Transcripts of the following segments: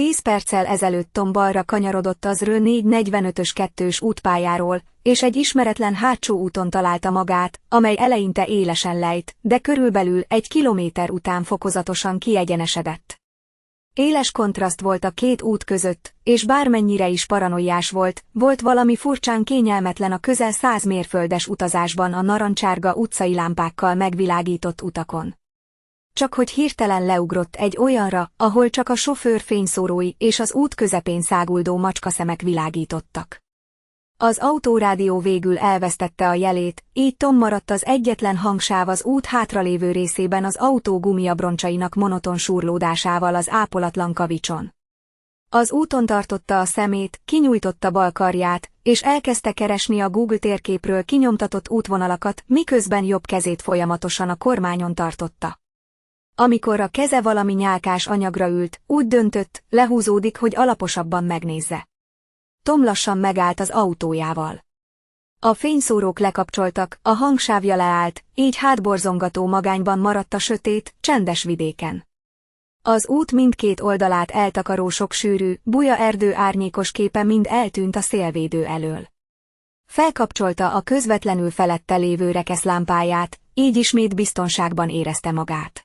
10 perccel ezelőtt Tom balra kanyarodott az RÖ 445-ös kettős útpályáról, és egy ismeretlen hátsó úton találta magát, amely eleinte élesen lejt, de körülbelül 1 kilométer után fokozatosan kiegyenesedett. Éles kontraszt volt a két út között, és bármennyire is paranoiás volt valami furcsán kényelmetlen a közel 100 mérföldes utazásban a narancsárga utcai lámpákkal megvilágított utakon. Csak hogy hirtelen leugrott egy olyanra, ahol csak a sofőr fényszórói és az út közepén száguldó macskaszemek világítottak. Az autórádió végül elvesztette a jelét, így Tom maradt az egyetlen hangsáv az út hátralévő részében az autó gumiabroncsainak monoton súrlódásával az ápolatlan kavicson. Az úton tartotta a szemét, kinyújtotta bal karját, és elkezdte keresni a Google térképről kinyomtatott útvonalakat, miközben jobb kezét folyamatosan a kormányon tartotta. Amikor a keze valami nyálkás anyagra ült, úgy döntött, lehúzódik, hogy alaposabban megnézze. Tom lassan megállt az autójával. A fényszórók lekapcsoltak, a hangsávja leállt, így hátborzongató magányban maradt a sötét, csendes vidéken. Az út mindkét oldalát eltakaró sok sűrű, buja erdő árnyékos képe mind eltűnt a szélvédő elől. Felkapcsolta a közvetlenül felette lévő rekeszlámpáját, így ismét biztonságban érezte magát.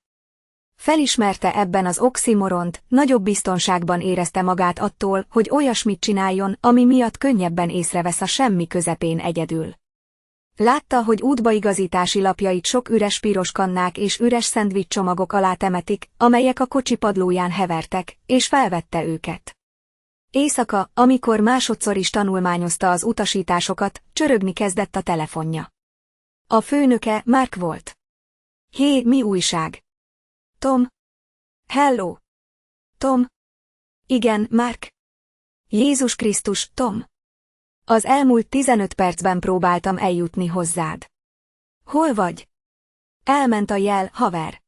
Felismerte ebben az oximoront, nagyobb biztonságban érezte magát attól, hogy olyasmit csináljon, ami miatt könnyebben észrevesz a semmi közepén egyedül. Látta, hogy útbaigazítási lapjait sok üres piros kannák és üres szendvicscsomagok alá temetik, amelyek a kocsi padlóján hevertek, és felvette őket. Éjszaka, amikor másodszor is tanulmányozta az utasításokat, csörögni kezdett a telefonja. A főnöke Mark volt. Hé, mi újság? Tom? Hello? Tom? Igen, Mark? Jézus Krisztus, Tom? Az elmúlt 15 percben próbáltam eljutni hozzád. Hol vagy? Elment a jel, haver.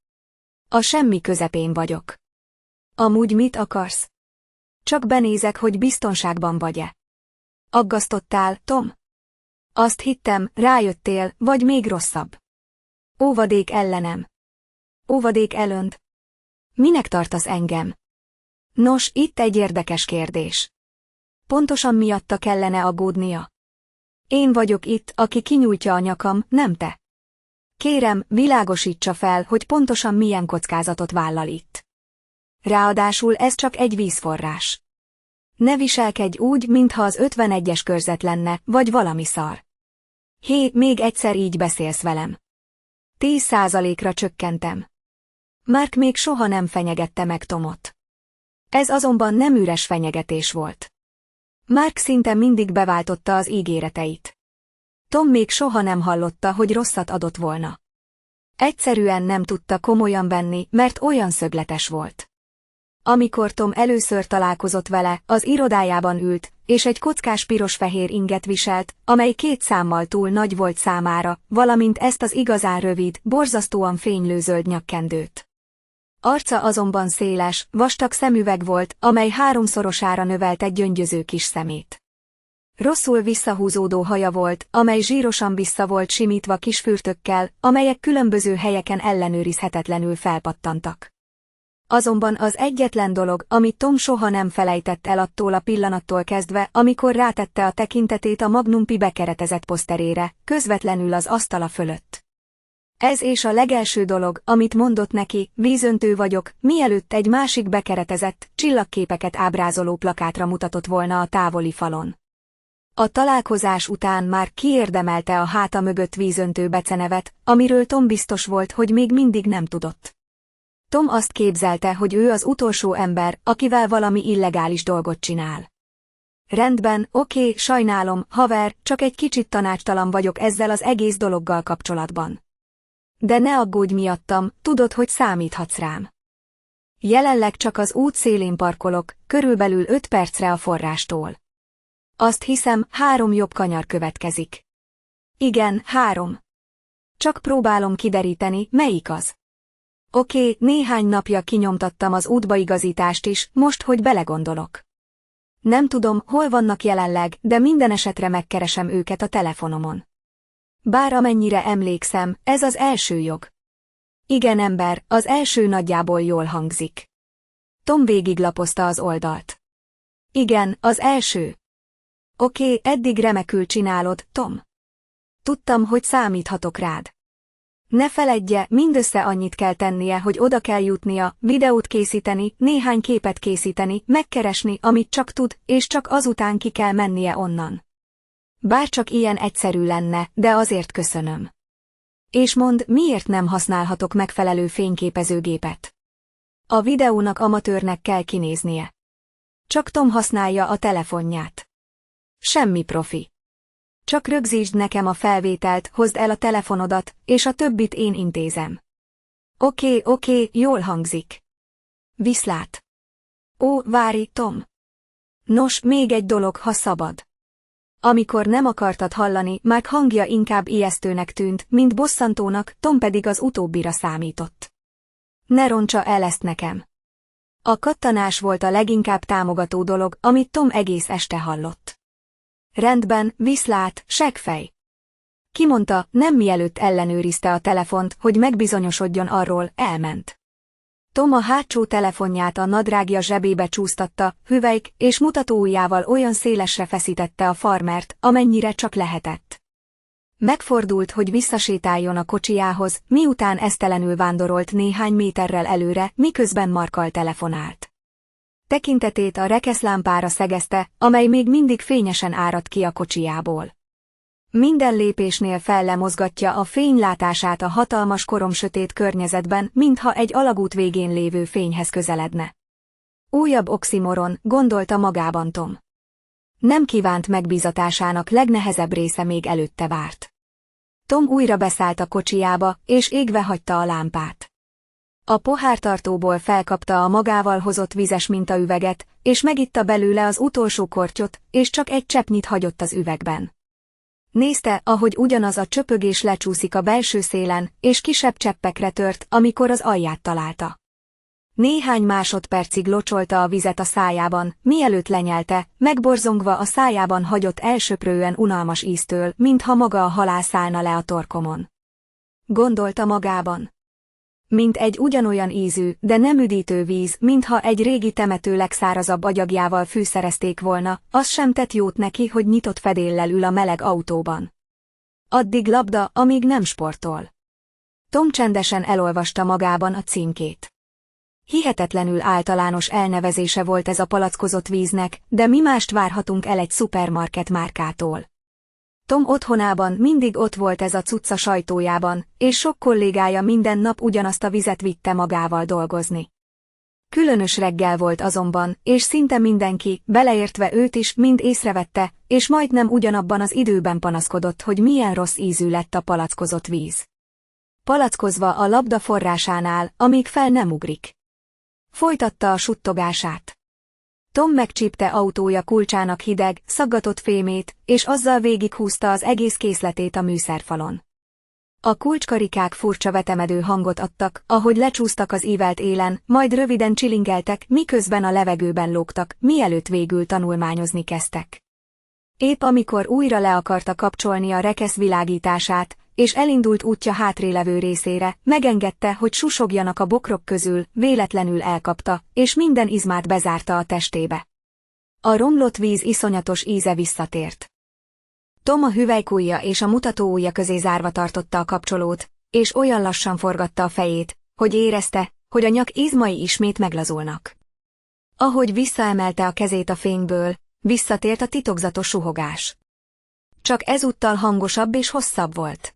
A semmi közepén vagyok. Amúgy mit akarsz? Csak benézek, hogy biztonságban vagy-e. Aggasztottál, Tom? Azt hittem, rájöttél, vagy még rosszabb. Óvadék ellenem. Óvadék elönt. Minek tartasz engem? Nos, itt egy érdekes kérdés. Pontosan miatta kellene aggódnia? Én vagyok itt, aki kinyújtja a nyakam, nem te. Kérem, világosítsa fel, hogy pontosan milyen kockázatot vállal itt. Ráadásul ez csak egy vízforrás. Ne viselkedj úgy, mintha az 51-es körzet lenne, vagy valami szar. Hé, még egyszer így beszélsz velem. 10%-ra csökkentem. Mark még soha nem fenyegette meg Tomot. Ez azonban nem üres fenyegetés volt. Mark szinte mindig beváltotta az ígéreteit. Tom még soha nem hallotta, hogy rosszat adott volna. Egyszerűen nem tudta komolyan venni, mert olyan szögletes volt. Amikor Tom először találkozott vele, az irodájában ült, és egy kockás piros-fehér inget viselt, amely 2 számmal túl nagy volt számára, valamint ezt az igazán rövid, borzasztóan fénylő zöld nyakkendőt. Arca azonban széles, vastag szemüveg volt, amely 3-szorosára növelte gyöngyöző kis szemét. Rosszul visszahúzódó haja volt, amely zsírosan vissza volt simítva kis fürtökkel, amelyek különböző helyeken ellenőrizhetetlenül felpattantak. Azonban az egyetlen dolog, amit Tom soha nem felejtett el attól a pillanattól kezdve, amikor rátette a tekintetét a Magnum Pi bekeretezett poszterére, közvetlenül az asztala fölött. Ez és a legelső dolog, amit mondott neki, vízöntő vagyok, mielőtt egy másik bekeretezett, csillagképeket ábrázoló plakátra mutatott volna a távoli falon. A találkozás után már kiérdemelte a háta mögött vízöntő becenevet, amiről Tom biztos volt, hogy még mindig nem tudott. Tom azt képzelte, hogy ő az utolsó ember, akivel valami illegális dolgot csinál. Rendben, oké, sajnálom, haver, csak egy kicsit tanácstalan vagyok ezzel az egész dologgal kapcsolatban. De ne aggódj miattam, tudod, hogy számíthatsz rám. Jelenleg csak az út szélén parkolok, körülbelül 5 percre a forrástól. Azt hiszem, 3 jobb kanyar következik. Igen, 3. Csak próbálom kideríteni, melyik az. Oké, néhány napja kinyomtattam az útbaigazítást is, most, hogy belegondolok. Nem tudom, hol vannak jelenleg, de minden esetre megkeresem őket a telefonomon. Bár amennyire emlékszem, ez az első jog. Igen ember, az első nagyjából jól hangzik. Tom végiglapozta az oldalt. Igen, az első. Oké, eddig remekül csinálod, Tom. Tudtam, hogy számíthatok rád. Ne feledje, mindössze annyit kell tennie, hogy oda kell jutnia, videót készíteni, néhány képet készíteni, megkeresni, amit csak tud, és csak azután ki kell mennie onnan. Bárcsak ilyen egyszerű lenne, de azért köszönöm. És mondd, miért nem használhatok megfelelő fényképezőgépet? A videónak amatőrnek kell kinéznie. Csak Tom használja a telefonját. Semmi profi. Csak rögzítsd nekem a felvételt, hozd el a telefonodat, és a többit én intézem. Oké, jól hangzik. Viszlát. Ó, várj, Tom. Nos, még egy dolog, ha szabad. Amikor nem akartad hallani, Mark hangja inkább ijesztőnek tűnt, mint bosszantónak, Tom pedig az utóbbira számított. Ne rontsa el ezt nekem. A kattanás volt a leginkább támogató dolog, amit Tom egész este hallott. Rendben, viszlát, seggfej. Kimondta, nem mielőtt ellenőrizte a telefont, hogy megbizonyosodjon arról, elment. Tom a hátsó telefonját a nadrágja zsebébe csúsztatta, hüvelyk és mutatóujjával olyan szélesre feszítette a farmert, amennyire csak lehetett. Megfordult, hogy visszasétáljon a kocsijához, miután esztelenül vándorolt néhány méterrel előre, miközben Markkal telefonált. Tekintetét a rekeszlámpára szegezte, amely még mindig fényesen áradt ki a kocsijából. Minden lépésnél fellemozgatja a fénylátását a hatalmas koromsötét környezetben, mintha egy alagút végén lévő fényhez közeledne. Újabb oximoron, gondolta magában Tom. Nem kívánt megbízatásának legnehezebb része még előtte várt. Tom újra beszállt a kocsijába, és égve hagyta a lámpát. A pohártartóból felkapta a magával hozott vizes mintaüveget, és megitta belőle az utolsó kortyot, és csak egy cseppnyit hagyott az üvegben. Nézte, ahogy ugyanaz a csöpögés lecsúszik a belső szélen, és kisebb cseppekre tört, amikor az alját találta. Néhány másodpercig locsolta a vizet a szájában, mielőtt lenyelte, megborzongva a szájában hagyott elsöprően unalmas íztől, mintha maga a halál szállna le a torkomon. Gondolta magában. Mint egy ugyanolyan ízű, de nem üdítő víz, mintha egy régi temető legszárazabb agyagjával fűszerezték volna, az sem tett jót neki, hogy nyitott fedéllel ül a meleg autóban. Addig labda, amíg nem sportol. Tom csendesen elolvasta magában a címkét. Hihetetlenül általános elnevezése volt ez a palackozott víznek, de mi mást várhatunk el egy szupermarket márkától. Tom otthonában mindig ott volt ez a cucc a sajtójában, és sok kollégája minden nap ugyanazt a vizet vitte magával dolgozni. Különös reggel volt azonban, és szinte mindenki, beleértve őt is, mind észrevette, és majdnem ugyanabban az időben panaszkodott, hogy milyen rossz ízű lett a palackozott víz. Palackozva a labda forrásánál, amíg fel nem ugrik. Folytatta a suttogását. Tom megcsípte autója kulcsának hideg, szaggatott fémét, és azzal végighúzta az egész készletét a műszerfalon. A kulcskarikák furcsa vetemedő hangot adtak, ahogy lecsúsztak az ívelt élen, majd röviden csilingeltek, miközben a levegőben lógtak, mielőtt végül tanulmányozni kezdtek. Épp amikor újra le akarta kapcsolni a rekesz világítását, és elindult útja hátrélevő részére, megengedte, hogy susogjanak a bokrok közül, véletlenül elkapta, és minden izmát bezárta a testébe. A romlott víz iszonyatos íze visszatért. Tom a hüvelykujja és a mutatóujja közé zárva tartotta a kapcsolót, és olyan lassan forgatta a fejét, hogy érezte, hogy a nyak izmai ismét meglazulnak. Ahogy visszaemelte a kezét a fényből, visszatért a titokzatos suhogás. Csak ezúttal hangosabb és hosszabb volt.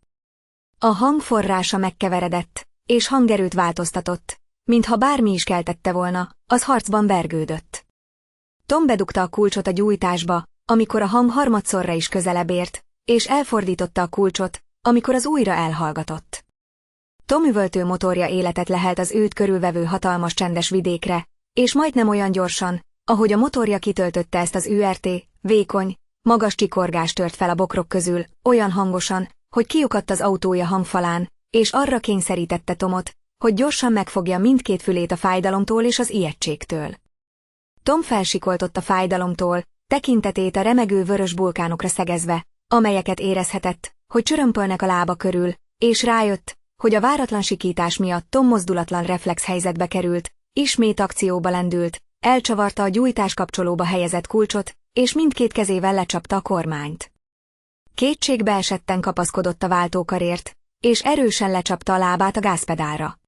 A hang forrása megkeveredett, és hangerőt változtatott, mintha bármi is keltette volna, az harcban vergődött. Tom bedugta a kulcsot a gyújtásba, amikor a hang harmadszorra is közelebb ért, és elfordította a kulcsot, amikor az újra elhallgatott. Tom üvöltő motorja életet lehelt az őt körülvevő hatalmas csendes vidékre, és majdnem olyan gyorsan, ahogy a motorja kitöltötte ezt az ÜRT, vékony, magas csikorgás tört fel a bokrok közül, olyan hangosan, hogy kiukadt az autója hangfalán, és arra kényszerítette Tomot, hogy gyorsan megfogja mindkét fülét a fájdalomtól és az ijegységtől. Tom felsikoltott a fájdalomtól, tekintetét a remegő vörös bulkánokra szegezve, amelyeket érezhetett, hogy csörömpölnek a lába körül, és rájött, hogy a váratlan sikítás miatt Tom mozdulatlan reflex helyzetbe került, ismét akcióba lendült, elcsavarta a gyújtáskapcsolóba helyezett kulcsot, és mindkét kezével lecsapta a kormányt. Kétségbe esetten kapaszkodott a váltókarért, és erősen lecsapta a lábát a gázpedálra.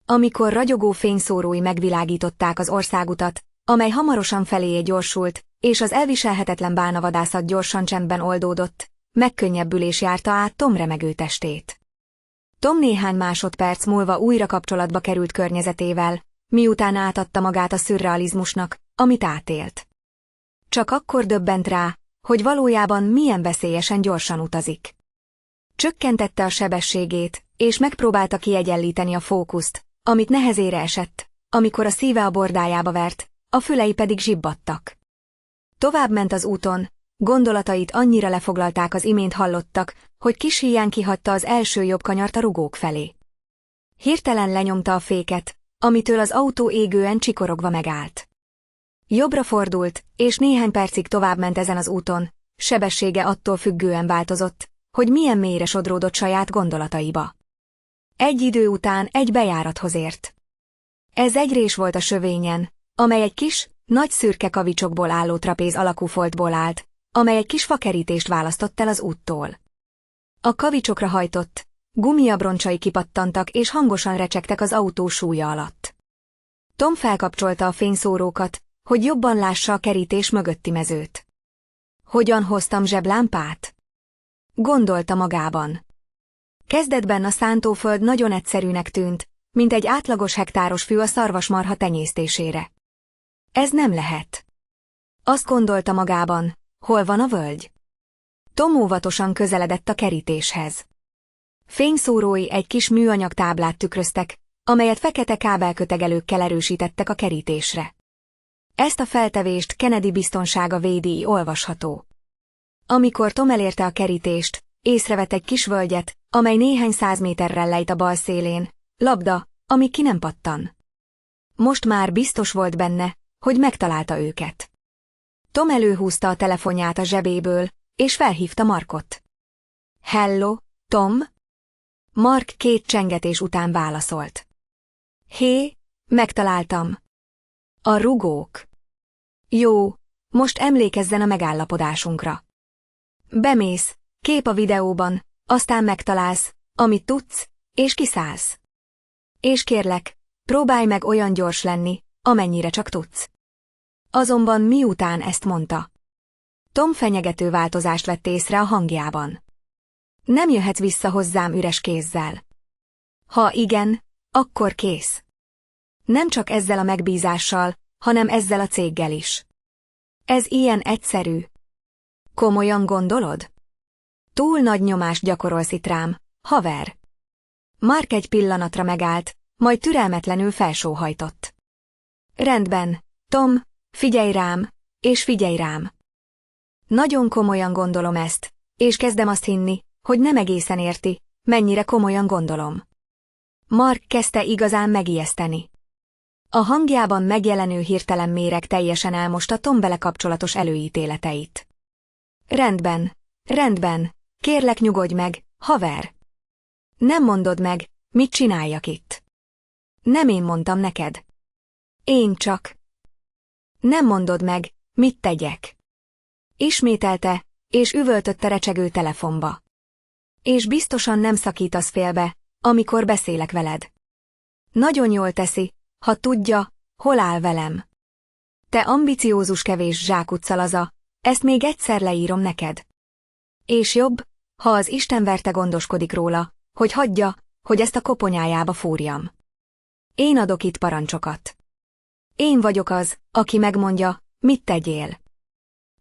Amikor ragyogó fényszórói megvilágították az országutat, amely hamarosan feléje gyorsult, és az elviselhetetlen bálnavadászat gyorsan csendben oldódott, megkönnyebbülés járta át Tom remegő testét. Tom néhány másodperc múlva újra kapcsolatba került környezetével, miután átadta magát a szürrealizmusnak, amit átélt. Csak akkor döbbent rá, hogy valójában milyen veszélyesen gyorsan utazik. Csökkentette a sebességét, és megpróbálta kiegyenlíteni a fókuszt, amit nehezére esett, amikor a szíve a bordájába vert, a fülei pedig zsibbadtak. Továbbment az úton, gondolatait annyira lefoglalták az imént hallottak, hogy kis híján kihagyta az első jobb kanyart a rugók felé. Hirtelen lenyomta a féket, amitől az autó égően csikorogva megállt. Jobbra fordult, és néhány percig továbbment ezen az úton, sebessége attól függően változott, hogy milyen mélyre sodródott saját gondolataiba. Egy idő után egy bejárathoz ért. Ez egy rés volt a sövényen, amely egy kis, nagy szürke kavicsokból álló trapéz alakú foltból állt, amely egy kis fakerítést választott el az úttól. A kavicsokra hajtott, gumiabroncsai kipattantak és hangosan recsegtek az autó súlya alatt. Tom felkapcsolta a fényszórókat, hogy jobban lássa a kerítés mögötti mezőt. Hogyan hoztam zseblámpát? Gondolta magában. Kezdetben a szántóföld nagyon egyszerűnek tűnt, mint egy átlagos hektáros fű a szarvasmarha tenyésztésére. Ez nem lehet. Azt gondolta magában, hol van a völgy? Tom óvatosan közeledett a kerítéshez. Fényszórói egy kis műanyag táblát tükröztek, amelyet fekete kábelkötegelőkkel erősítettek a kerítésre. Ezt a feltevést Kennedy biztonsága védi olvasható. Amikor Tom elérte a kerítést, észrevett egy kis völgyet, amely néhány 100 méterrel lejt a bal szélén, labda, ami ki nem pattan. Most már biztos volt benne, hogy megtalálta őket. Tom előhúzta a telefonját a zsebéből, és felhívta Markot. Hello, Tom? Mark 2 csengetés után válaszolt. Hé, megtaláltam. A rugók. Jó, most emlékezzen a megállapodásunkra. Bemész, kép a videóban, aztán megtalálsz, amit tudsz, és kiszállsz. És kérlek, próbálj meg olyan gyors lenni, amennyire csak tudsz. Azonban miután ezt mondta, Tom fenyegető változást vett észre a hangjában. Nem jöhetsz vissza hozzám üres kézzel. Ha igen, akkor kész. Nem csak ezzel a megbízással, hanem ezzel a céggel is. Ez ilyen egyszerű. Komolyan gondolod? Túl nagy nyomást gyakorolsz itt rám, haver. Mark egy pillanatra megállt, majd türelmetlenül felsóhajtott. Rendben, Tom, figyelj rám, és figyelj rám. Nagyon komolyan gondolom ezt, és kezdem azt hinni, hogy nem egészen érti, mennyire komolyan gondolom. Mark kezdte igazán megijeszteni. A hangjában megjelenő hirtelen méreg teljesen elmosta Tom vele kapcsolatos előítéleteit. Rendben, kérlek nyugodj meg, haver. Nem mondod meg, mit csináljak itt. Nem én mondtam neked. Én csak. Nem mondod meg, mit tegyek. Ismételte, és üvöltötte recsegő telefonba. És biztosan nem szakítasz félbe, amikor beszélek veled. Nagyon jól teszi, ha tudja, hol áll velem. Te ambiciózus kevés zsákutca laza, ezt még egyszer leírom neked. És jobb, ha az istenverte gondoskodik róla, hogy hagyja, hogy ezt a koponyájába fúrjam. Én adok itt parancsokat. Én vagyok az, aki megmondja, mit tegyél.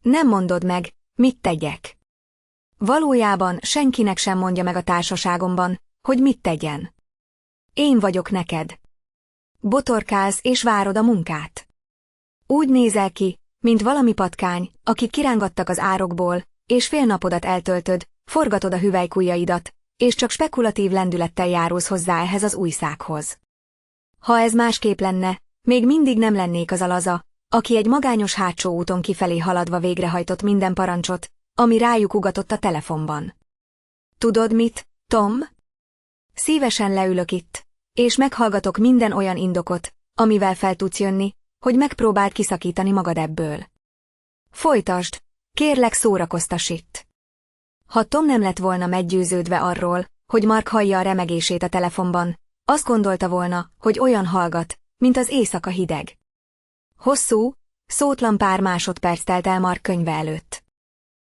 Nem mondod meg, mit tegyek. Valójában senkinek sem mondja meg a társaságomban, hogy mit tegyen. Én vagyok neked. Botorkálsz és várod a munkát. Úgy nézel ki, mint valami patkány, akit kirángattak az árokból, és fél napodat eltöltöd, forgatod a hüvelykujjaidat, és csak spekulatív lendülettel járulsz hozzá ehhez az újsághoz. Ha ez másképp lenne, még mindig nem lennék az a laza, aki egy magányos hátsó úton kifelé haladva végrehajtott minden parancsot, ami rájuk ugatott a telefonban. Tudod mit, Tom? Szívesen leülök itt, és meghallgatok minden olyan indokot, amivel fel tudsz jönni, hogy megpróbáld kiszakítani magad ebből. Folytasd, kérlek szórakoztass itt. Ha Tom nem lett volna meggyőződve arról, hogy Mark hallja a remegését a telefonban, azt gondolta volna, hogy olyan hallgat, mint az éjszaka hideg. Hosszú, szótlan pár másodperc telt el Mark könyve előtt.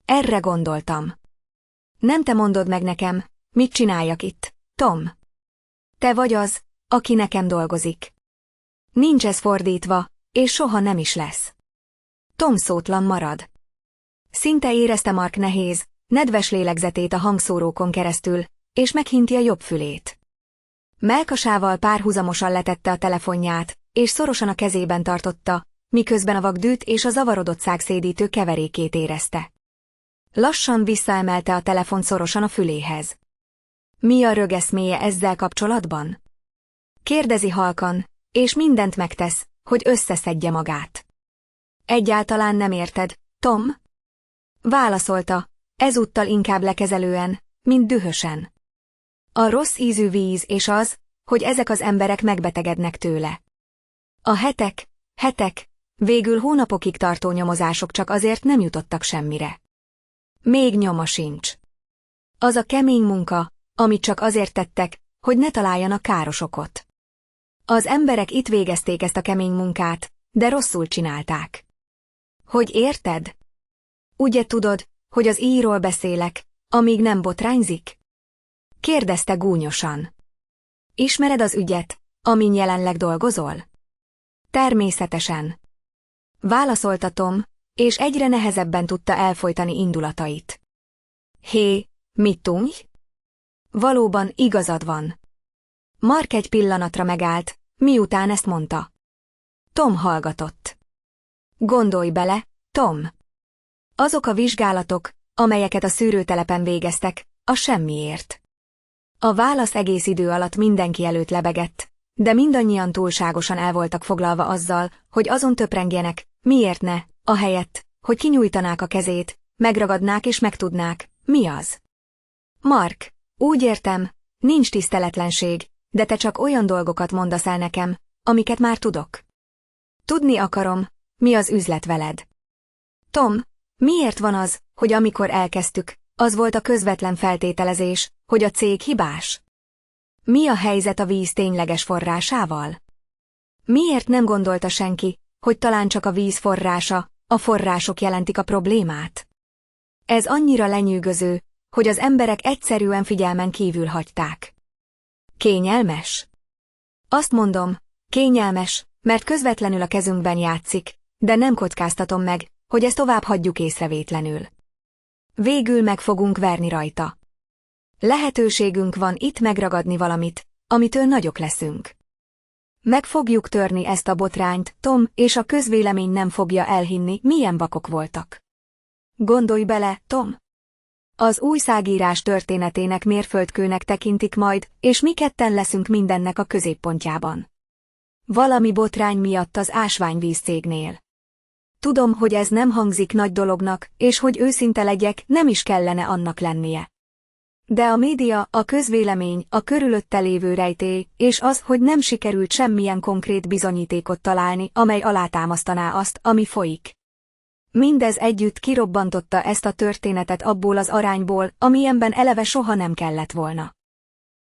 Erre gondoltam. Nem te mondod meg nekem, mit csináljak itt, Tom? Te vagy az, aki nekem dolgozik. Nincs ez fordítva, és soha nem is lesz. Tom szótlan marad. Szinte érezte Mark nehéz, nedves lélegzetét a hangszórókon keresztül, és meghinti a jobb fülét. Mellkasával párhuzamosan letette a telefonját, és szorosan a kezében tartotta, miközben a vakdűt és a zavarodott szágszédítő keverékét érezte. Lassan visszaemelte a telefont szorosan a füléhez. Mi a rögeszméje ezzel kapcsolatban? Kérdezi halkan, és mindent megtesz, hogy összeszedje magát. Egyáltalán nem érted, Tom? Válaszolta, ezúttal inkább lekezelően, mint dühösen. A rossz ízű víz és az, hogy ezek az emberek megbetegednek tőle. A hetek, végül hónapokig tartó nyomozások csak azért nem jutottak semmire. Még nyoma sincs. Az a kemény munka, amit csak azért tettek, hogy ne találjanak káros okot. Az emberek itt végezték ezt a kemény munkát, de rosszul csinálták. Hogy érted? Ugye tudod, hogy az íjról beszélek, amíg nem botrányzik? Kérdezte gúnyosan. Ismered az ügyet, amin jelenleg dolgozol? Természetesen. Válaszolta Tom, és egyre nehezebben tudta elfojtani indulatait. Hé, mit tudj? Valóban igazad van. Mark egy pillanatra megállt, miután ezt mondta. Tom hallgatott. Gondolj bele, Tom. Azok a vizsgálatok, amelyeket a szűrőtelepen végeztek, a semmiért. A válasz egész idő alatt mindenki előtt lebegett, de mindannyian túlságosan el voltak foglalva azzal, hogy azon töprengjenek, miért ne, ahelyett, hogy kinyújtanák a kezét, megragadnák és megtudnák, mi az. Mark, úgy értem, nincs tiszteletlenség, de te csak olyan dolgokat mondasz el nekem, amiket már tudok. Tudni akarom, mi az üzlet veled. Tom, miért van az, hogy amikor elkezdtük, az volt a közvetlen feltételezés, hogy a cég hibás? Mi a helyzet a víz tényleges forrásával? Miért nem gondolta senki, hogy talán csak a víz forrása, a források jelentik a problémát? Ez annyira lenyűgöző, hogy az emberek egyszerűen figyelmen kívül hagyták. Kényelmes? Azt mondom, kényelmes, mert közvetlenül a kezünkben játszik, de nem kockáztatom meg, hogy ezt tovább hagyjuk észrevétlenül. Végül meg fogunk verni rajta. Lehetőségünk van itt megragadni valamit, amitől nagyok leszünk. Meg fogjuk törni ezt a botrányt, Tom, és a közvélemény nem fogja elhinni, milyen vakok voltak. Gondolj bele, Tom! Az újságírás történetének mérföldkőnek tekintik majd, és mi ketten leszünk mindennek a középpontjában. Valami botrány miatt az ásványvíz cégnél. Tudom, hogy ez nem hangzik nagy dolognak, és hogy őszinte legyek, nem is kellene annak lennie. De a média, a közvélemény, a körülötte lévő rejtély, és az, hogy nem sikerült semmilyen konkrét bizonyítékot találni, amely alátámasztaná azt, ami folyik. Mindez együtt kirobbantotta ezt a történetet abból az arányból, amilyenben eleve soha nem kellett volna.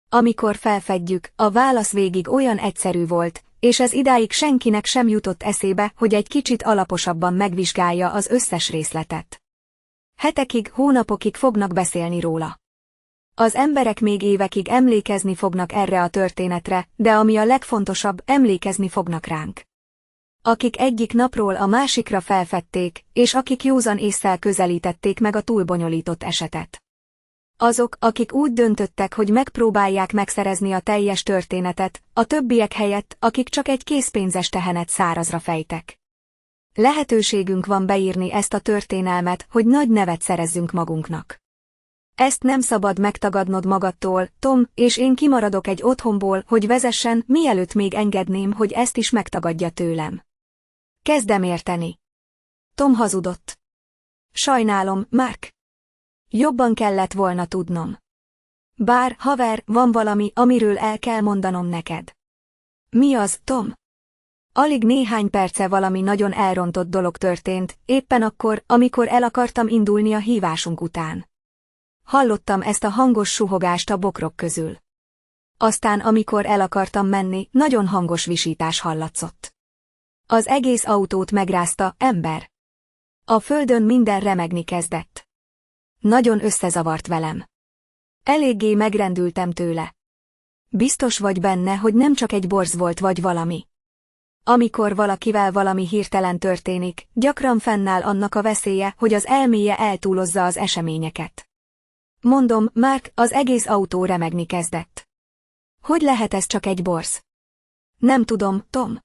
Amikor felfedjük, a válasz végig olyan egyszerű volt, és ez idáig senkinek sem jutott eszébe, hogy egy kicsit alaposabban megvizsgálja az összes részletet. Hetekig, hónapokig fognak beszélni róla. Az emberek még évekig emlékezni fognak erre a történetre, de ami a legfontosabb, emlékezni fognak ránk. Akik egyik napról a másikra felfedték, és akik józan ésszel közelítették meg a túlbonyolított esetet. Azok, akik úgy döntöttek, hogy megpróbálják megszerezni a teljes történetet, a többiek helyett, akik csak egy készpénzes tehenet szárazra fejtek. Lehetőségünk van beírni ezt a történelmet, hogy nagy nevet szerezzünk magunknak. Ezt nem szabad megtagadnod magadtól, Tom, és én kimaradok egy otthonból, hogy vezessen, mielőtt még engedném, hogy ezt is megtagadja tőlem. Kezdem érteni. Tom hazudott. Sajnálom, Mark. Jobban kellett volna tudnom. Bár, haver, van valami, amiről el kell mondanom neked. Mi az, Tom? Alig néhány perce valami nagyon elrontott dolog történt, éppen akkor, amikor el akartam indulni a hívásunk után. Hallottam ezt a hangos suhogást a bokrok közül. Aztán amikor el akartam menni, nagyon hangos visítás hallatszott. Az egész autót megrázta, ember. A földön minden remegni kezdett. Nagyon összezavart velem. Eléggé megrendültem tőle. Biztos vagy benne, hogy nem csak egy borz volt vagy valami. Amikor valakivel valami hirtelen történik, gyakran fennáll annak a veszélye, hogy az elméje eltúlozza az eseményeket. Mondom, Mark, az egész autó remegni kezdett. Hogy lehet ez csak egy borz? Nem tudom, Tom.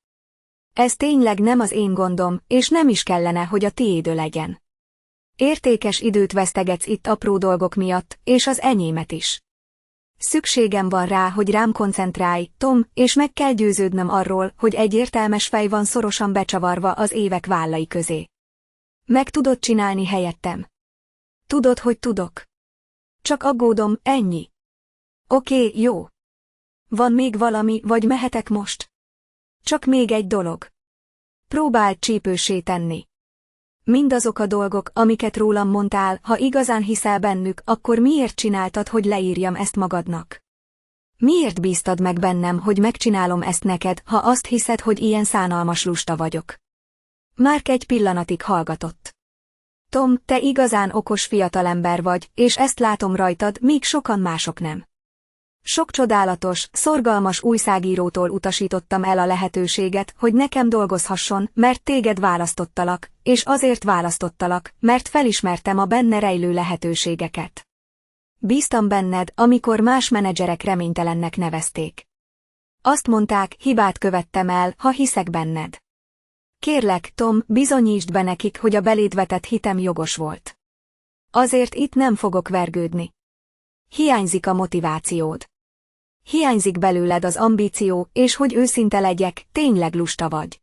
Ez tényleg nem az én gondom, és nem is kellene, hogy a tiéd legyen. Értékes időt vesztegetsz itt apró dolgok miatt, és az enyémet is. Szükségem van rá, hogy rám koncentrálj, Tom, és meg kell győződnöm arról, hogy egy értelmes fej van szorosan becsavarva az évek vállai közé. Meg tudod csinálni helyettem? Tudod, hogy tudok. Csak aggódom, ennyi. Oké, jó. Van még valami, vagy mehetek most? Csak még egy dolog. Próbáld csípőssé tenni. Mindazok a dolgok, amiket rólam mondtál, ha igazán hiszel bennük, akkor miért csináltad, hogy leírjam ezt magadnak? Miért bíztad meg bennem, hogy megcsinálom ezt neked, ha azt hiszed, hogy ilyen szánalmas lusta vagyok? Mark egy pillanatig hallgatott. Tom, te igazán okos fiatalember vagy, és ezt látom rajtad, míg sokan mások nem. Sok csodálatos, szorgalmas újságírótól utasítottam el a lehetőséget, hogy nekem dolgozhasson, mert téged választottalak, és azért választottalak, mert felismertem a benne rejlő lehetőségeket. Bíztam benned, amikor más menedzserek reménytelennek nevezték. Azt mondták, hibát követtem el, ha hiszek benned. Kérlek, Tom, bizonyítsd be nekik, hogy a beléd vetett hitem jogos volt. Azért itt nem fogok vergődni. Hiányzik a motivációd. Hiányzik belőled az ambíció, és hogy őszinte legyek, tényleg lusta vagy.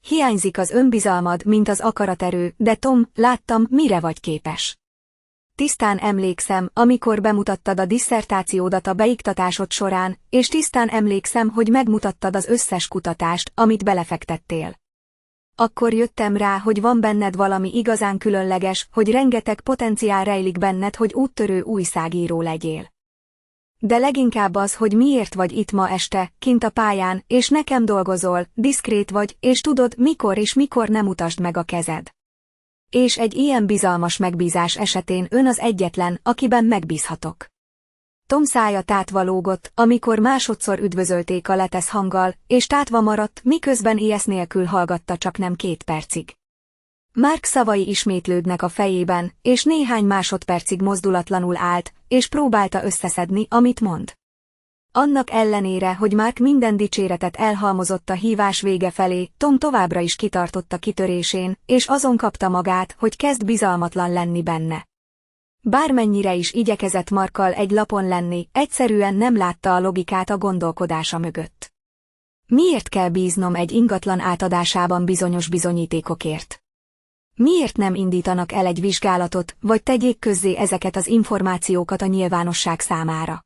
Hiányzik az önbizalmad, mint az akaraterő, de Tom, láttam, mire vagy képes. Tisztán emlékszem, amikor bemutattad a disszertációdat a beiktatásod során, és tisztán emlékszem, hogy megmutattad az összes kutatást, amit belefektettél. Akkor jöttem rá, hogy van benned valami igazán különleges, hogy rengeteg potenciál rejlik benned, hogy úttörő újságíró legyél. De leginkább az, hogy miért vagy itt ma este, kint a pályán, és nekem dolgozol, diszkrét vagy, és tudod, mikor és mikor nem mutasd meg a kezed. És egy ilyen bizalmas megbízás esetén ön az egyetlen, akiben megbízhatok. Tom szája tátva lógott, amikor másodszor üdvözölték a letesz hanggal, és tátva maradt, miközben ilyesz nélkül hallgatta csaknem 2 percig. Mark szavai ismétlődnek a fejében, és néhány másodpercig mozdulatlanul állt, és próbálta összeszedni, amit mond. Annak ellenére, hogy Mark minden dicséretet elhalmozott a hívás vége felé, Tom továbbra is kitartott a kitörésén, és azon kapta magát, hogy kezd bizalmatlan lenni benne. Bármennyire is igyekezett Markkal egy lapon lenni, egyszerűen nem látta a logikát a gondolkodása mögött. Miért kell bíznom egy ingatlan átadásában bizonyos bizonyítékokért? Miért nem indítanak el egy vizsgálatot, vagy tegyék közzé ezeket az információkat a nyilvánosság számára?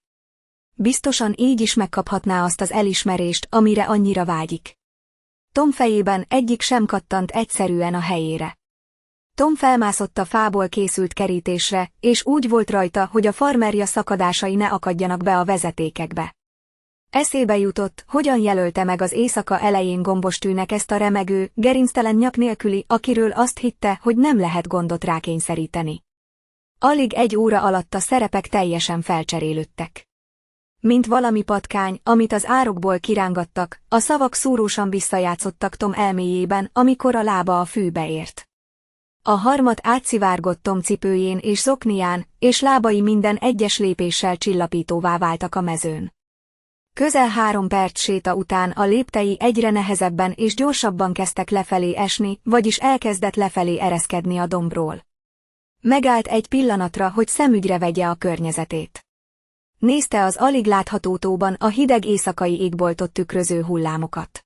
Biztosan így is megkaphatná azt az elismerést, amire annyira vágyik. Tom fejében egyik sem kattant egyszerűen a helyére. Tom felmászott a fából készült kerítésre, és úgy volt rajta, hogy a farmerja szakadásai ne akadjanak be a vezetékekbe. Eszébe jutott, hogyan jelölte meg az éjszaka elején gombostűnek ezt a remegő, gerinctelen nyak nélküli, akiről azt hitte, hogy nem lehet gondot rákényszeríteni. Alig 1 óra alatt a szerepek teljesen felcserélődtek. Mint valami patkány, amit az árokból kirángattak, a szavak szúrósan visszajátszottak Tom elméjében, amikor a lába a fűbe ért. A harmat átszivárgott Tom cipőjén és zoknián, és lábai minden egyes lépéssel csillapítóvá váltak a mezőn. Közel 3 perc séta után a léptei egyre nehezebben és gyorsabban kezdtek lefelé esni, vagyis elkezdett lefelé ereszkedni a dombról. Megállt egy pillanatra, hogy szemügyre vegye a környezetét. Nézte az alig látható tóban a hideg éjszakai égboltot tükröző hullámokat.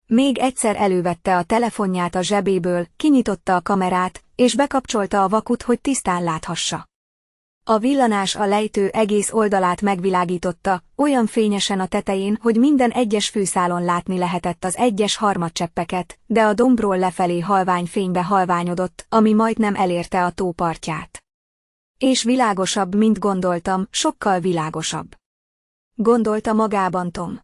Még egyszer elővette a telefonját a zsebéből, kinyitotta a kamerát, és bekapcsolta a vakut, hogy tisztán láthassa. A villanás a lejtő egész oldalát megvilágította, olyan fényesen a tetején, hogy minden egyes fűszálon látni lehetett az egyes harmadcseppeket, de a dombról lefelé halvány fénybe halványodott, ami majdnem elérte a tó partját. És világosabb, mint gondoltam, sokkal világosabb. Gondolta magában Tom.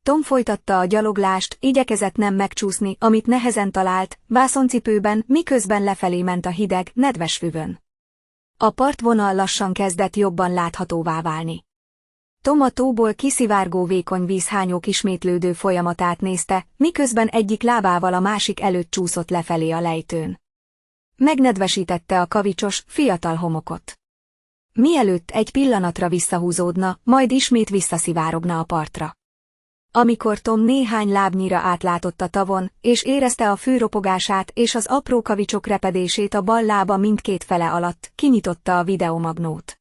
Tom folytatta a gyaloglást, igyekezett nem megcsúszni, amit nehezen talált, vászoncipőben, miközben lefelé ment a hideg, nedves füvön. A partvonal lassan kezdett jobban láthatóvá válni. Tom a tóból kiszivárgó vékony vízhányók ismétlődő folyamatát nézte, miközben egyik lábával a másik előtt csúszott lefelé a lejtőn. Megnedvesítette a kavicsos, fiatal homokot. Mielőtt egy pillanatra visszahúzódna, majd ismét visszaszivárogna a partra. Amikor Tom néhány lábnyira átlátott a tavon, és érezte a fű ropogását és az apró kavicsok repedését a bal lába mindkét fele alatt, kinyitotta a videomagnót.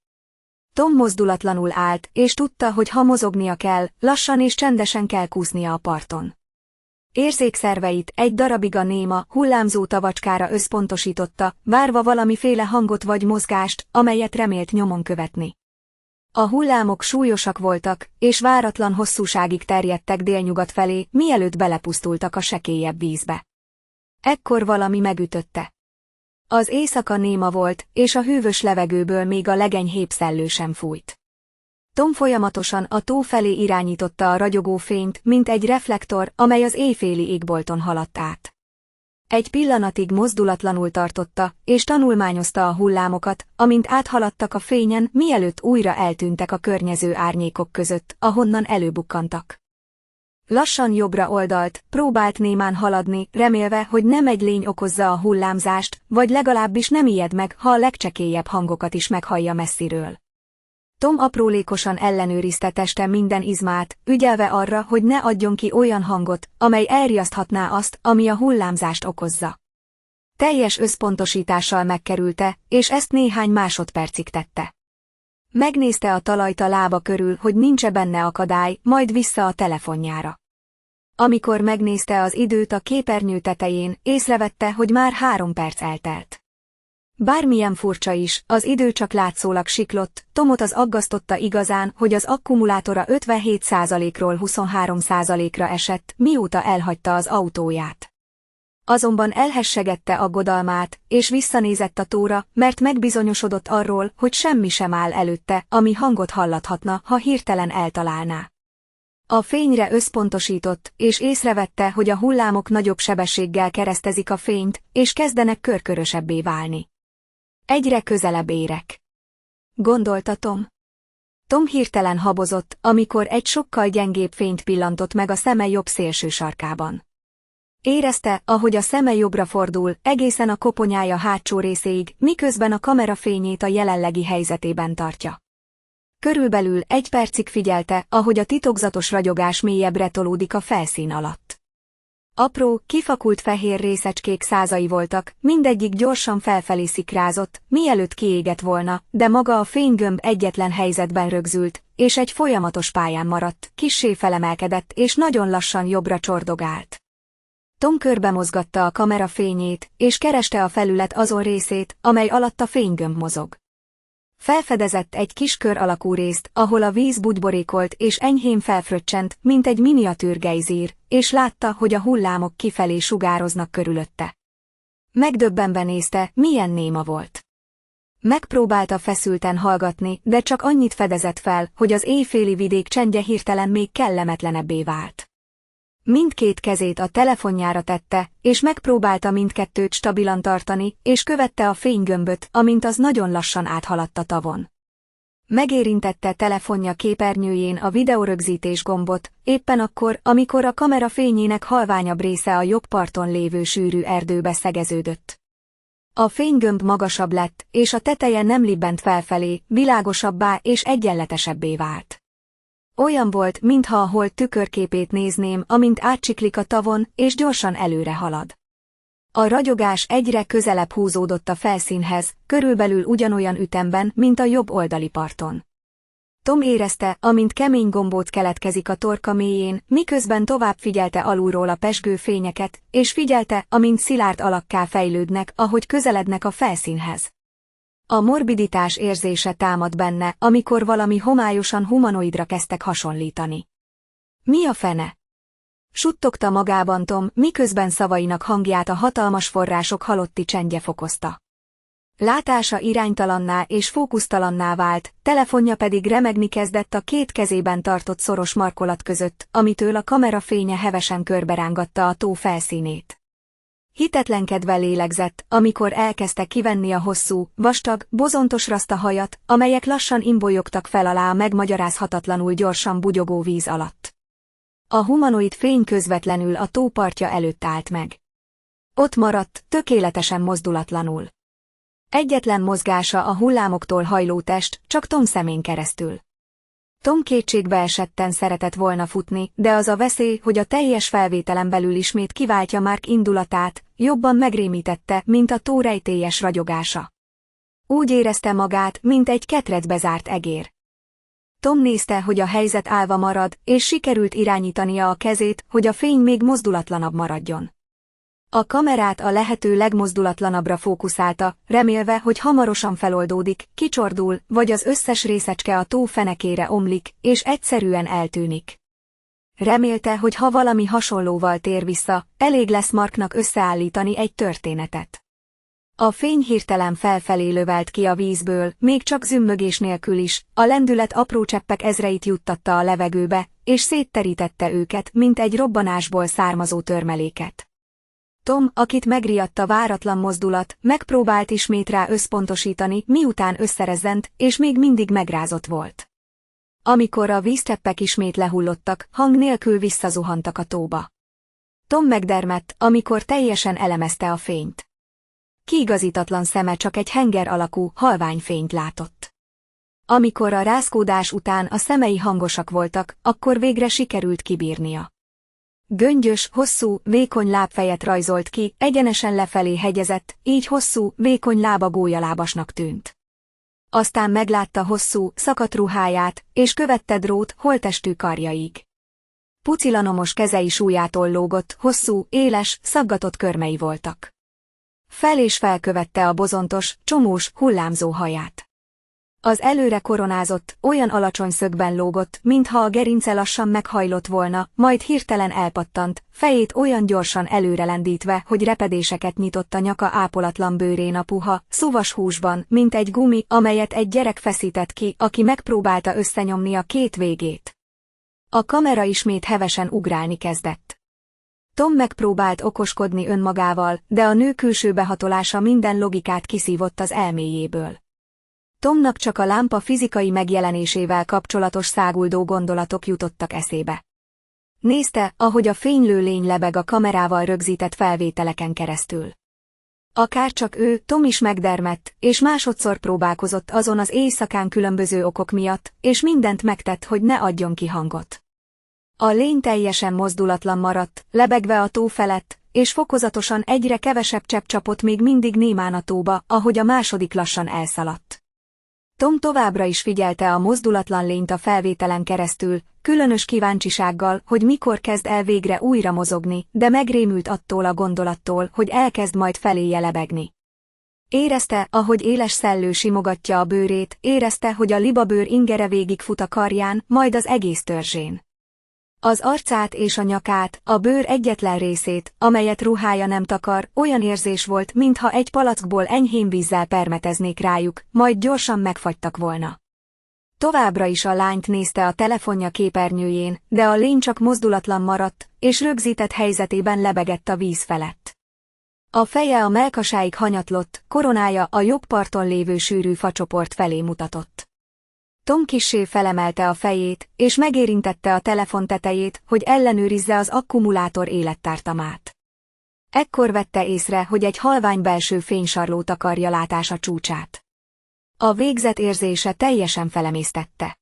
Tom mozdulatlanul állt, és tudta, hogy ha mozognia kell, lassan és csendesen kell kúsznia a parton. Érzékszerveit egy darabig a néma, hullámzó tavacskára összpontosította, várva valamiféle hangot vagy mozgást, amelyet remélt nyomon követni. A hullámok súlyosak voltak, és váratlan hosszúságig terjedtek délnyugat felé, mielőtt belepusztultak a sekélyebb vízbe. Ekkor valami megütötte. Az éjszaka néma volt, és a hűvös levegőből még a legenyhébb szellő sem fújt. Tom folyamatosan a tó felé irányította a ragyogó fényt, mint egy reflektor, amely az éjféli égbolton haladt át. Egy pillanatig mozdulatlanul tartotta, és tanulmányozta a hullámokat, amint áthaladtak a fényen, mielőtt újra eltűntek a környező árnyékok között, ahonnan előbukkantak. Lassan jobbra oldalt, próbált némán haladni, remélve, hogy nem egy lény okozza a hullámzást, vagy legalábbis nem ijed meg, ha a legcsekélyebb hangokat is meghallja messziről. Tom aprólékosan ellenőrizte teste minden izmát, ügyelve arra, hogy ne adjon ki olyan hangot, amely elriaszthatná azt, ami a hullámzást okozza. Teljes összpontosítással megkerülte, és ezt néhány másodpercig tette. Megnézte a talajt a lába körül, hogy nincs-e benne akadály, majd vissza a telefonjára. Amikor megnézte az időt a képernyő tetején, észrevette, hogy már 3 perc eltelt. Bármilyen furcsa is, az idő csak látszólag siklott, Tomot az aggasztotta igazán, hogy az akkumulátora 57%-ról 23%-ra esett, mióta elhagyta az autóját. Azonban elhessegette aggodalmát, és visszanézett a tóra, mert megbizonyosodott arról, hogy semmi sem áll előtte, ami hangot hallathatna, ha hirtelen eltalálná. A fényre összpontosított, és észrevette, hogy a hullámok nagyobb sebességgel keresztezik a fényt, és kezdenek körkörösebbé válni. Egyre közelebb érek, gondolta Tom. Tom hirtelen habozott, amikor egy sokkal gyengébb fényt pillantott meg a szeme jobb szélső sarkában. Érezte, ahogy a szeme jobbra fordul, egészen a koponyája hátsó részéig, miközben a kamera fényét a jelenlegi helyzetében tartja. Körülbelül 1 percig figyelte, ahogy a titokzatos ragyogás mélyebbre tolódik a felszín alatt. Apró, kifakult fehér részecskék százai voltak, mindegyik gyorsan felfelé szikrázott, mielőtt kiégett volna, de maga a fénygömb egyetlen helyzetben rögzült, és egy folyamatos pályán maradt, kissé felemelkedett és nagyon lassan jobbra csordogált. Tom körbemozgatta a kamera fényét, és kereste a felület azon részét, amely alatt a fénygömb mozog. Felfedezett egy kis kör alakú részt, ahol a víz bugyborékolt és enyhén felfröccsent, mint egy miniatűr gejzír, és látta, hogy a hullámok kifelé sugároznak körülötte. Megdöbbenve nézte, milyen néma volt. Megpróbálta feszülten hallgatni, de csak annyit fedezett fel, hogy az éjféli vidék csendje hirtelen még kellemetlenebbé vált. Mindkét kezét a telefonjára tette, és megpróbálta mindkettőt stabilan tartani, és követte a fénygömböt, amint az nagyon lassan áthaladt a tavon. Megérintette telefonja képernyőjén a videórögzítés gombot, éppen akkor, amikor a kamera fényének halványabb része a jobb parton lévő sűrű erdőbe szegeződött. A fénygömb magasabb lett, és a teteje nem libbent felfelé, világosabbá és egyenletesebbé vált. Olyan volt, mintha a hold tükörképét nézném, amint átsiklik a tavon, és gyorsan előre halad. A ragyogás egyre közelebb húzódott a felszínhez, körülbelül ugyanolyan ütemben, mint a jobb oldali parton. Tom érezte, amint kemény gombóc keletkezik a torka mélyén, miközben tovább figyelte alulról a pezsgő fényeket, és figyelte, amint szilárd alakká fejlődnek, ahogy közelednek a felszínhez. A morbiditás érzése támad benne, amikor valami homályosan humanoidra kezdtek hasonlítani. Mi a fene? Suttogta magában Tom, miközben szavainak hangját a hatalmas források halotti csendje fokozta. Látása iránytalanná és fókusztalanná vált, telefonja pedig remegni kezdett a két kezében tartott szoros markolat között, amitől a kamera fénye hevesen körberángatta a tó felszínét. Hitetlenkedve lélegzett, amikor elkezdte kivenni a hosszú, vastag, bozontos rasztahajat, amelyek lassan imbolyogtak fel alá a megmagyarázhatatlanul gyorsan bugyogó víz alatt. A humanoid fény közvetlenül a tó partja előtt állt meg. Ott maradt, tökéletesen mozdulatlanul. Egyetlen mozgása a hullámoktól hajló test, csak Tom szemén keresztül. Tom kétségbe esetten szeretett volna futni, de az a veszély, hogy a teljes felvételen belül ismét kiváltja Mark indulatát, jobban megrémítette, mint a tó rejtélyes ragyogása. Úgy érezte magát, mint egy ketrecbe zárt egér. Tom nézte, hogy a helyzet állva marad, és sikerült irányítania a kezét, hogy a fény még mozdulatlanabb maradjon. A kamerát a lehető legmozdulatlanabbra fókuszálta, remélve, hogy hamarosan feloldódik, kicsordul, vagy az összes részecske a tó fenekére omlik, és egyszerűen eltűnik. Remélte, hogy ha valami hasonlóval tér vissza, elég lesz Marknak összeállítani egy történetet. A fény hirtelen felfelé lövelt ki a vízből, még csak zümmögés nélkül is, a lendület apró cseppek ezreit juttatta a levegőbe, és szétterítette őket, mint egy robbanásból származó törmeléket. Tom, akit megriadt a váratlan mozdulat, megpróbált ismét rá összpontosítani, miután összerezzent, és még mindig megrázott volt. Amikor a vízcseppek ismét lehullottak, hang nélkül visszazuhantak a tóba. Tom megdermedt, amikor teljesen elemezte a fényt. Kiigazítatlan szeme csak egy henger alakú, halvány fényt látott. Amikor a rázkódás után a szemei hangosak voltak, akkor végre sikerült kibírnia. Göngyös, hosszú, vékony lábfejet rajzolt ki, egyenesen lefelé hegyezett, így hosszú, vékony lába gólyalábasnak tűnt. Aztán meglátta hosszú, szakadt ruháját, és követte drót, holttestű karjaig. Pucilanomos kezei súlyától lógott, hosszú, éles, szaggatott körmei voltak. Fel és felkövette a bozontos, csomós, hullámzó haját. Az előre koronázott, olyan alacsony szögben lógott, mintha a gerince lassan meghajlott volna, majd hirtelen elpattant, fejét olyan gyorsan előrelendítve, hogy repedéseket nyitott a nyaka ápolatlan bőrén a puha, szuvas húsban, mint egy gumi, amelyet egy gyerek feszített ki, aki megpróbálta összenyomni a két végét. A kamera ismét hevesen ugrálni kezdett. Tom megpróbált okoskodni önmagával, de a nő külső behatolása minden logikát kiszívott az elméjéből. Tomnak csak a lámpa fizikai megjelenésével kapcsolatos száguldó gondolatok jutottak eszébe. Nézte, ahogy a fénylő lény lebeg a kamerával rögzített felvételeken keresztül. Akárcsak ő, Tom is megdermedt, és másodszor próbálkozott azon az éjszakán különböző okok miatt, és mindent megtett, hogy ne adjon ki hangot. A lény teljesen mozdulatlan maradt, lebegve a tó felett, és fokozatosan egyre kevesebb csepp csapott még mindig némán a tóba, ahogy a második lassan elszaladt. Tom továbbra is figyelte a mozdulatlan lényt a felvételen keresztül, különös kíváncsisággal, hogy mikor kezd el végre újra mozogni, de megrémült attól a gondolattól, hogy elkezd majd feléje lebegni. Érezte, ahogy éles szellő simogatja a bőrét, érezte, hogy a libabőr ingere végigfut a karján, majd az egész törzsén. Az arcát és a nyakát, a bőr egyetlen részét, amelyet ruhája nem takar, olyan érzés volt, mintha egy palackból enyhén vízzel permeteznék rájuk, majd gyorsan megfagytak volna. Továbbra is a lányt nézte a telefonja képernyőjén, de a lény csak mozdulatlan maradt, és rögzített helyzetében lebegett a víz felett. A feje a mellkasáig hanyatlott, koronája a jobb parton lévő sűrű facsoport felé mutatott. Tom kissé felemelte a fejét, és megérintette a telefon tetejét, hogy ellenőrizze az akkumulátor élettartamát. Ekkor vette észre, hogy egy halvány belső fénysarló takarja látása csúcsát. A végzet érzése teljesen felemésztette.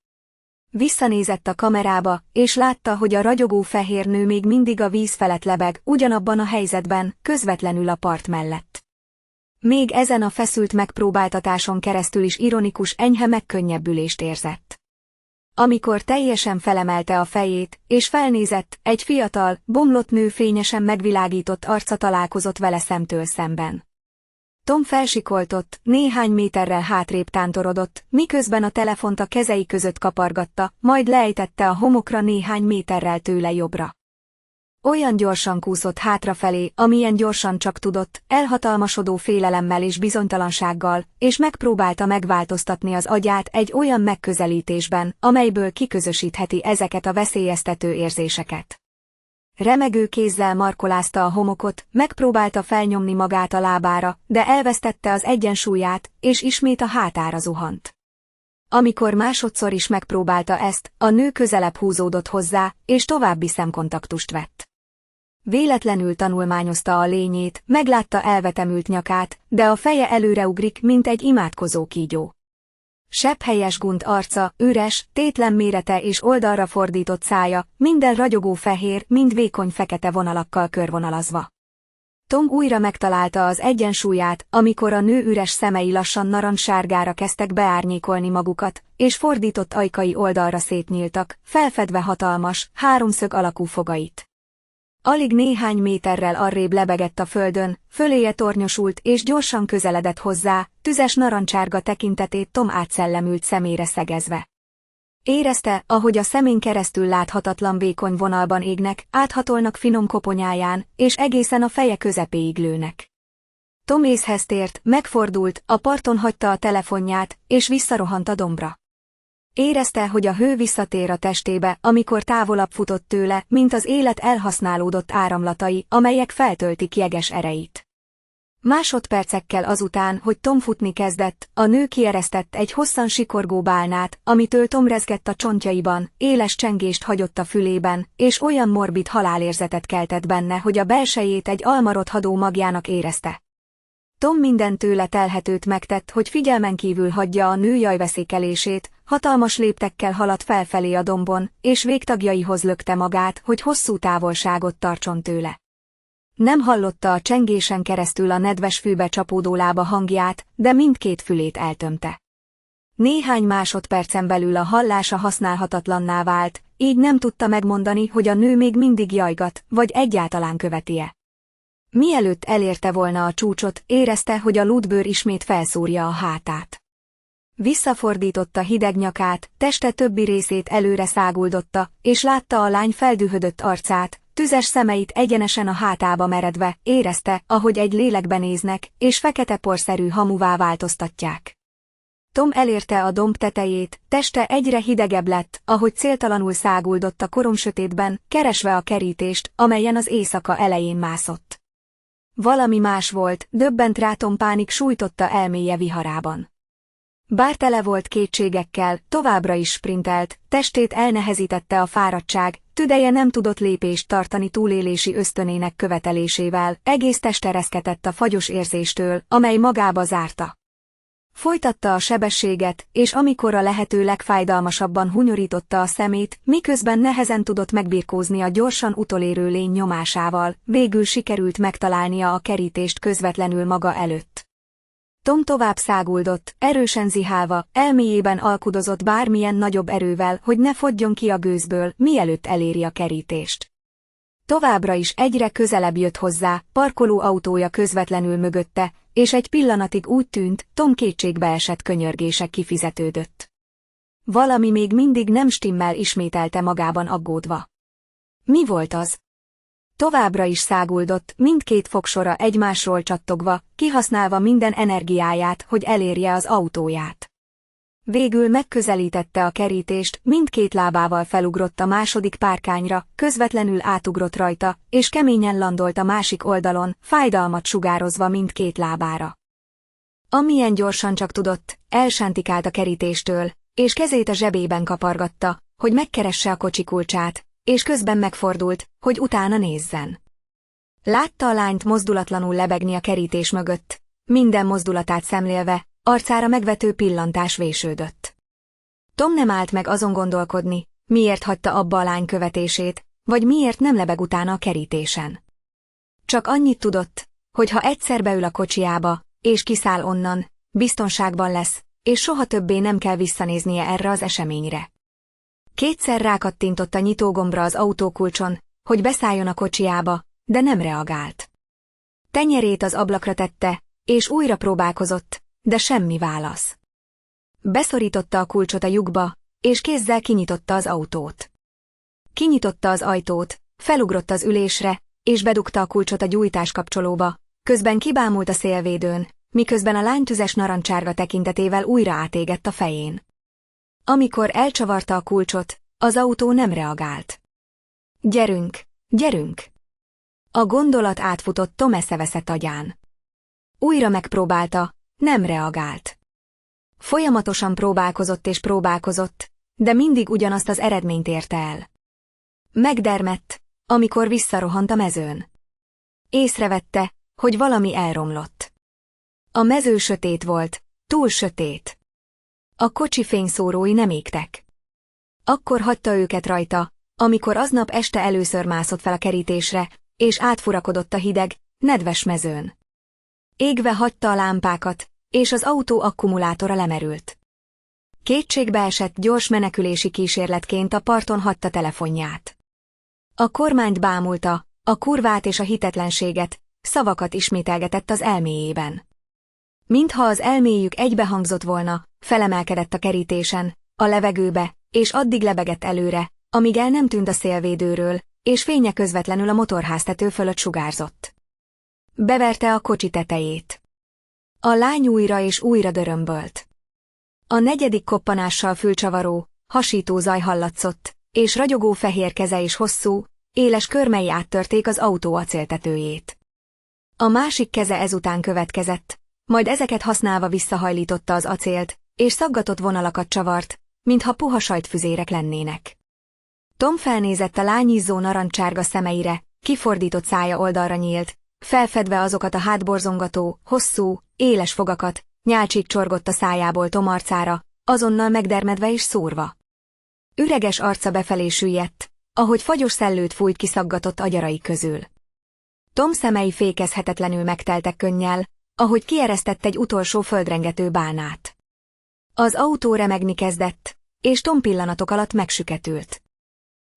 Visszanézett a kamerába, és látta, hogy a ragyogó fehér nő még mindig a víz felett lebeg, ugyanabban a helyzetben, közvetlenül a part mellett. Még ezen a feszült megpróbáltatáson keresztül is ironikus enyhe megkönnyebbülést érzett. Amikor teljesen felemelte a fejét, és felnézett, egy fiatal, bomlott nő fényesen megvilágított arca találkozott vele szemtől szemben. Tom felsikoltott, néhány méterrel hátrébb tántorodott, miközben a telefont a kezei között kapargatta, majd leejtette a homokra néhány méterrel tőle jobbra. Olyan gyorsan kúszott hátrafelé, amilyen gyorsan csak tudott, elhatalmasodó félelemmel és bizonytalansággal, és megpróbálta megváltoztatni az agyát egy olyan megközelítésben, amelyből kiközösítheti ezeket a veszélyeztető érzéseket. Remegő kézzel markolázta a homokot, megpróbálta felnyomni magát a lábára, de elvesztette az egyensúlyát, és ismét a hátára zuhant. Amikor másodszor is megpróbálta ezt, a nő közelebb húzódott hozzá, és további szemkontaktust vett. Véletlenül tanulmányozta a lényét, meglátta elvetemült nyakát, de a feje előreugrik, mint egy imádkozó kígyó. Sebhelyes gund arca, üres, tétlen mérete és oldalra fordított szája, minden ragyogó fehér, mind vékony fekete vonalakkal körvonalazva. Tom újra megtalálta az egyensúlyát, amikor a nő üres szemei lassan narancssárgára kezdtek beárnyékolni magukat, és fordított ajkai oldalra szétnyíltak, felfedve hatalmas, háromszög alakú fogait. Alig néhány méterrel arrébb lebegett a földön, föléje tornyosult és gyorsan közeledett hozzá, tüzes narancsárga tekintetét Tom átszellemült szemére szegezve. Érezte, ahogy a szemén keresztül láthatatlan vékony vonalban égnek, áthatolnak finom koponyáján, és egészen a feje közepéig lőnek. Tom észhez tért, megfordult, a parton hagyta a telefonját, és visszarohant a dombra. Érezte, hogy a hő visszatér a testébe, amikor távolabb futott tőle, mint az élet elhasználódott áramlatai, amelyek feltöltik jeges erejét. Másodpercekkel azután, hogy Tom futni kezdett, a nő kieresztett egy hosszan sikorgó bálnát, amitől Tom rezgett a csontjaiban, éles csengést hagyott a fülében, és olyan morbid halálérzetet keltett benne, hogy a belsejét egy almarothadó magjának érezte. Tom minden tőle telhetőt megtett, hogy figyelmen kívül hagyja a nő jajveszékelését, hatalmas léptekkel haladt felfelé a dombon, és végtagjaihoz lökte magát, hogy hosszú távolságot tartson tőle. Nem hallotta a csengésen keresztül a nedves fűbe csapódó lába hangját, de mindkét fülét eltömte. Néhány másodpercen belül a hallása használhatatlanná vált, így nem tudta megmondani, hogy a nő még mindig jajgat, vagy egyáltalán követi-e. Mielőtt elérte volna a csúcsot, érezte, hogy a lúdbőr ismét felszúrja a hátát. Visszafordította hideg nyakát, teste többi részét előre száguldotta, és látta a lány feldühödött arcát, tüzes szemeit egyenesen a hátába meredve, érezte, ahogy egy lélekbe néznek, és fekete porszerű hamuvá változtatják. Tom elérte a domb tetejét, teste egyre hidegebb lett, ahogy céltalanul száguldott a koromsötétben, keresve a kerítést, amelyen az éjszaka elején mászott. Valami más volt, döbbent rá, Tom pánik sújtotta elméje viharában. Bár tele volt kétségekkel, továbbra is sprintelt, testét elnehezítette a fáradtság, tüdeje nem tudott lépést tartani túlélési ösztönének követelésével, egész teste reszketett a fagyos érzéstől, amely magába zárta. Folytatta a sebességet, és amikor a lehető legfájdalmasabban hunyorította a szemét, miközben nehezen tudott megbirkózni a gyorsan utolérő lény nyomásával, végül sikerült megtalálnia a kerítést közvetlenül maga előtt. Tom tovább száguldott, erősen zihálva, elméjében alkudozott bármilyen nagyobb erővel, hogy ne fogjon ki a gőzből, mielőtt eléri a kerítést. Továbbra is egyre közelebb jött hozzá, parkoló autója közvetlenül mögötte, és egy pillanatig úgy tűnt, Tom kétségbeesett könyörgése kifizetődött. Valami még mindig nem stimmel, ismételte magában aggódva. Mi volt az? Továbbra is száguldott, mindkét fogsora egymásról csattogva, kihasználva minden energiáját, hogy elérje az autóját. Végül megközelítette a kerítést, mindkét lábával felugrott a második párkányra, közvetlenül átugrott rajta, és keményen landolt a másik oldalon, fájdalmat sugározva mindkét lábára. Amilyen gyorsan csak tudott, elsántikált a kerítéstől, és kezét a zsebében kapargatta, hogy megkeresse a kocsi kulcsát, és közben megfordult, hogy utána nézzen. Látta a lányt mozdulatlanul lebegni a kerítés mögött, minden mozdulatát szemlélve, arcára megvető pillantás vésődött. Tom nem állt meg azon gondolkodni, miért hagyta abba a lány követését, vagy miért nem lebeg utána a kerítésen. Csak annyit tudott, hogy ha egyszer beül a kocsiába, és kiszáll onnan, biztonságban lesz, és soha többé nem kell visszanéznie erre az eseményre. Kétszer rákattintott a nyitógombra az autókulcson, hogy beszálljon a kocsiába, de nem reagált. Tenyerét az ablakra tette, és újra próbálkozott, de semmi válasz. Beszorította a kulcsot a lyukba, és kézzel kinyitotta az autót. Kinyitotta az ajtót, felugrott az ülésre, és bedugta a kulcsot a gyújtáskapcsolóba, közben kibámult a szélvédőn, miközben a lány tüzes narancsárga tekintetével újra átégett a fején. Amikor elcsavarta a kulcsot, az autó nem reagált. Gyerünk, gyerünk! A gondolat átfutott Tom eszeveszett agyán. Újra megpróbálta, nem reagált. Folyamatosan próbálkozott és próbálkozott, de mindig ugyanazt az eredményt érte el. Megdermedt, amikor visszarohant a mezőn. Észrevette, hogy valami elromlott. A mező sötét volt, túl sötét. A kocsi fényszórói nem égtek. Akkor hagyta őket rajta, amikor aznap este először mászott fel a kerítésre, és átfurakodott a hideg, nedves mezőn. Égve hagyta a lámpákat, és az autó akkumulátora lemerült. Kétségbeesett gyors menekülési kísérletként a parton hagyta telefonját. A kormányt bámulta, a kurvát és a hitetlenséget, szavakat ismételgetett az elméjében. Mintha az elméjük egybehangzott volna, felemelkedett a kerítésen, a levegőbe, és addig lebegett előre, amíg el nem tűnt a szélvédőről, és fénye közvetlenül a motorháztető fölött sugárzott. Beverte a kocsi tetejét. A lány újra és újra dörömbölt. A negyedik koppanással fülcsavaró, hasító zaj hallatszott, és ragyogó fehér keze és hosszú, éles körmei áttörték az autó acéltetőjét. A másik keze ezután következett, majd ezeket használva visszahajlította az acélt, és szaggatott vonalakat csavart, mintha puha sajtfüzérek lennének. Tom felnézett a lány izzó narancsárga szemeire, kifordított szája oldalra nyílt, felfedve azokat a hátborzongató, hosszú, éles fogakat, nyálcsik csorgott a szájából Tom arcára, azonnal megdermedve és szúrva. Üreges arca befelé süllyedt, ahogy fagyos szellőt fújt kiszaggatott agyarai közül. Tom szemei fékezhetetlenül megteltek könnyel, ahogy kieresztett egy utolsó földrengető bálnát. Az autó remegni kezdett, és Tom pillanatok alatt megsüketült.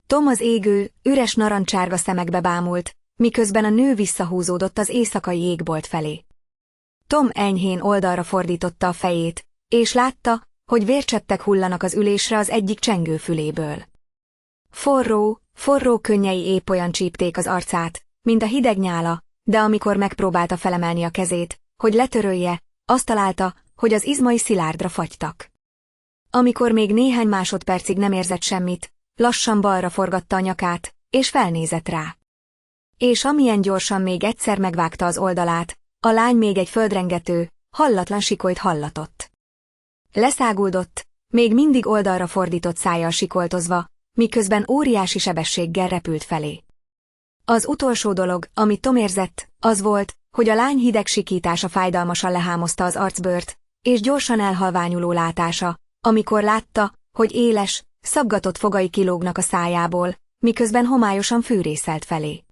Tom az égő, üres narancsárga szemekbe bámult, miközben a nő visszahúzódott az éjszakai jégbolt felé. Tom enyhén oldalra fordította a fejét, és látta, hogy vércseppek hullanak az ülésre az egyik csengő füléből. Forró könnyei épp olyan csípték az arcát, mint a hideg nyála, de amikor megpróbálta felemelni a kezét, hogy letörölje, azt találta, hogy az izmai szilárdra fagytak. Amikor még néhány másodpercig nem érzett semmit, lassan balra forgatta a nyakát, és felnézett rá. És amilyen gyorsan még egyszer megvágta az oldalát, a lány még egy földrengető, hallatlan sikolyt hallatott. Leszáguldott, még mindig oldalra fordított szájjal sikoltozva, miközben óriási sebességgel repült felé. Az utolsó dolog, amit Tom érzett, az volt, hogy a lány hideg sikítása fájdalmasan lehámozta az arcbőrt, és gyorsan elhalványuló látása, amikor látta, hogy éles, szaggatott fogai kilógnak a szájából, miközben homályosan fűrészelt felé.